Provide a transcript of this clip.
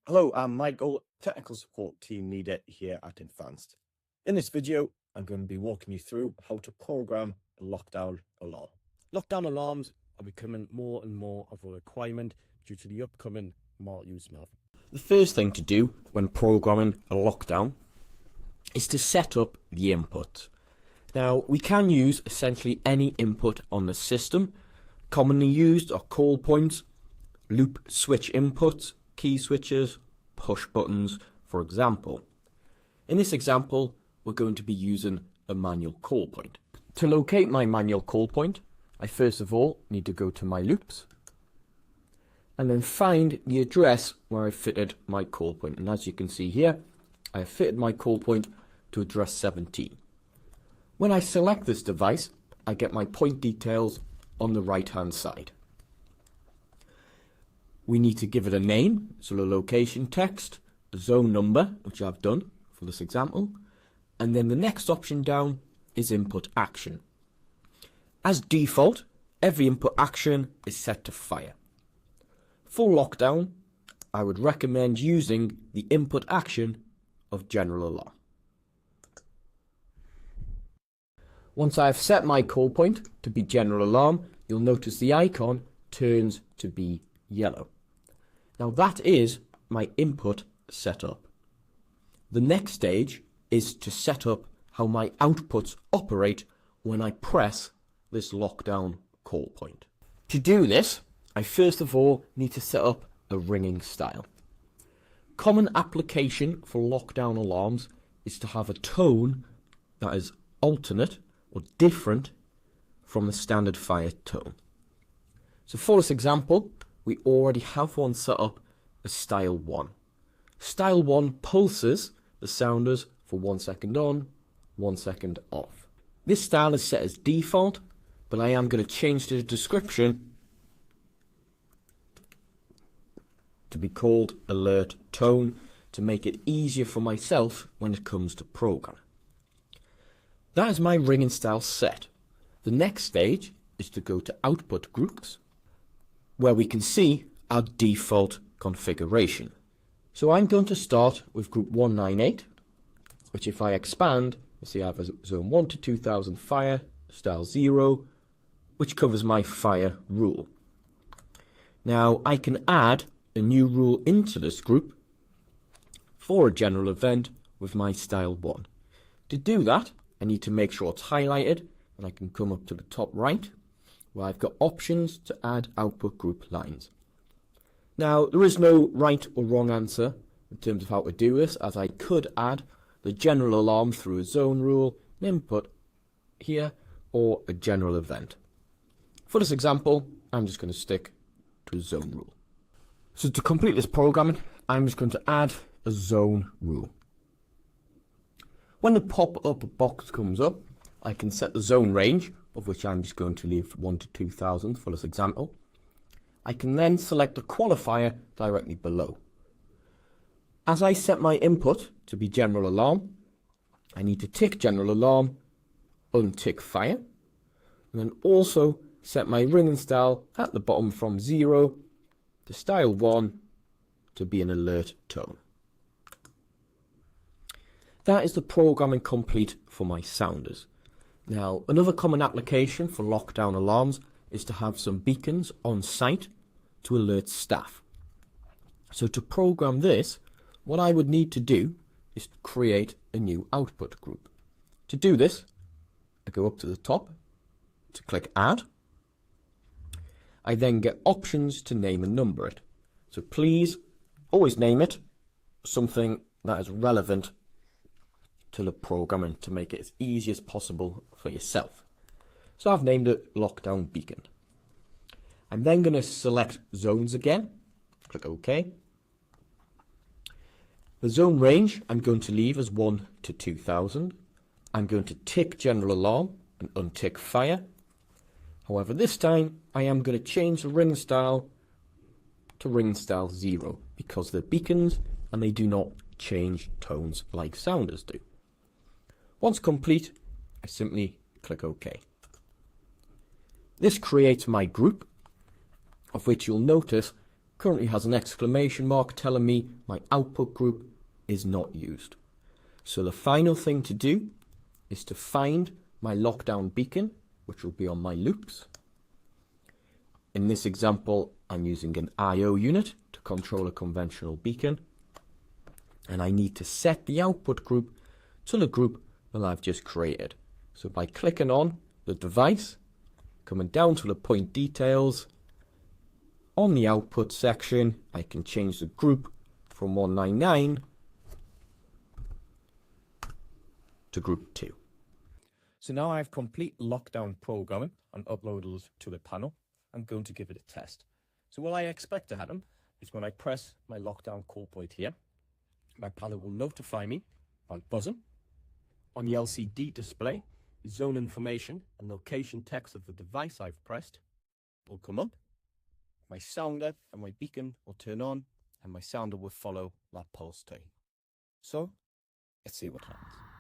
Hello, I'm Michael, Technical Support Team Leader here at Advanced. In this video, I'm going to be walking you through how to program a lockdown alarm. Lockdown alarms are becoming more and more of a requirement due to the upcoming multi-use method. The first thing to do when programming a lockdown is to set up the input. Now, we can use essentially any input on the system. Commonly used are call points, loop switch inputs, key switches, push buttons, for example. In this example, we're going to be using a manual call point. To locate my manual call point, I first of all need to go to my loops and then find the address where I fitted my call point. And as you can see here, I have fitted my call point to address 17. When I select this device, I get my point details on the right hand side. We need to give it a name, so the location text, a zone number, which I've done for this example, and then the next option down is input action. As default, every input action is set to fire. For lockdown, I would recommend using the input action of general alarm. Once I've set my call point to be general alarm, you'll notice the icon turns to be yellow. Now that is my input setup. The next stage is to set up how my outputs operate when I press this lockdown call point. To do this, I first of all need to set up a ringing style. Common application for lockdown alarms is to have a tone that is alternate or different from the standard fire tone. So for this example, we already have one set up as style 1. Style 1 pulses the sounders for 1 second on, 1 second off. This style is set as default, but I am going to change the description to be called alert tone to make it easier for myself when it comes to programming. That is my ringing style set. The next stage is to go to output groups, where we can see our default configuration. So I'm going to start with group 198, which if I expand, you see I have a zone 1 to 2000 fire, style 0, which covers my fire rule. Now I can add a new rule into this group for a general event with my style 1. To do that, I need to make sure it's highlighted, and I can come up to the top right, where I've got options to add output group lines. Now, there is no right or wrong answer in terms of how to do this, as I could add the general alarm through a zone rule, an input here, or a general event. For this example, I'm just going to stick to a zone rule. So to complete this programming, I'm just going to add a zone rule. When the pop-up box comes up, I can set the zone range, of which I'm just going to leave 1 to 2000 for this example. I can then select the qualifier directly below. As I set my input to be general alarm, I need to tick general alarm, untick fire, and then also set my ringing style at the bottom from 0 to style 1 to be an alert tone. That is the programming complete for my sounders. Now, another common application for lockdown alarms is to have some beacons on site to alert staff. So to program this, what I would need to do is to create a new output group. To do this, I go up to the top to click Add. I then get options to name and number it. So please always name it something that is relevant to the programming to make it as easy as possible for yourself. So I've named it Lockdown Beacon. I'm then going to select zones again, click OK. The zone range I'm going to leave as 1 to 2000. I'm going to tick general alarm and untick fire. However, this time I am going to change the ring style to ring style 0 because they're beacons and they do not change tones like sounders do. Once complete, I simply click OK. This creates my group, of which you'll notice currently has an exclamation mark telling me my output group is not used. So the final thing to do is to find my lockdown beacon, which will be on my loops. In this example, I'm using an I/O unit to control a conventional beacon, and I need to set the output group to the group that I've just created. So by clicking on the device, coming down to the point details, on the output section, I can change the group from 199 to group 2. So now I have complete lockdown programming and uploaded it to the panel. I'm going to give it a test. So what I expect to happen is when I press my lockdown call point here, my panel will notify me by buzzing. On the LCD display, the zone information and location text of the device I've pressed will come up. My sounder and my beacon will turn on, and my sounder will follow that pulse tone. So, let's see what happens.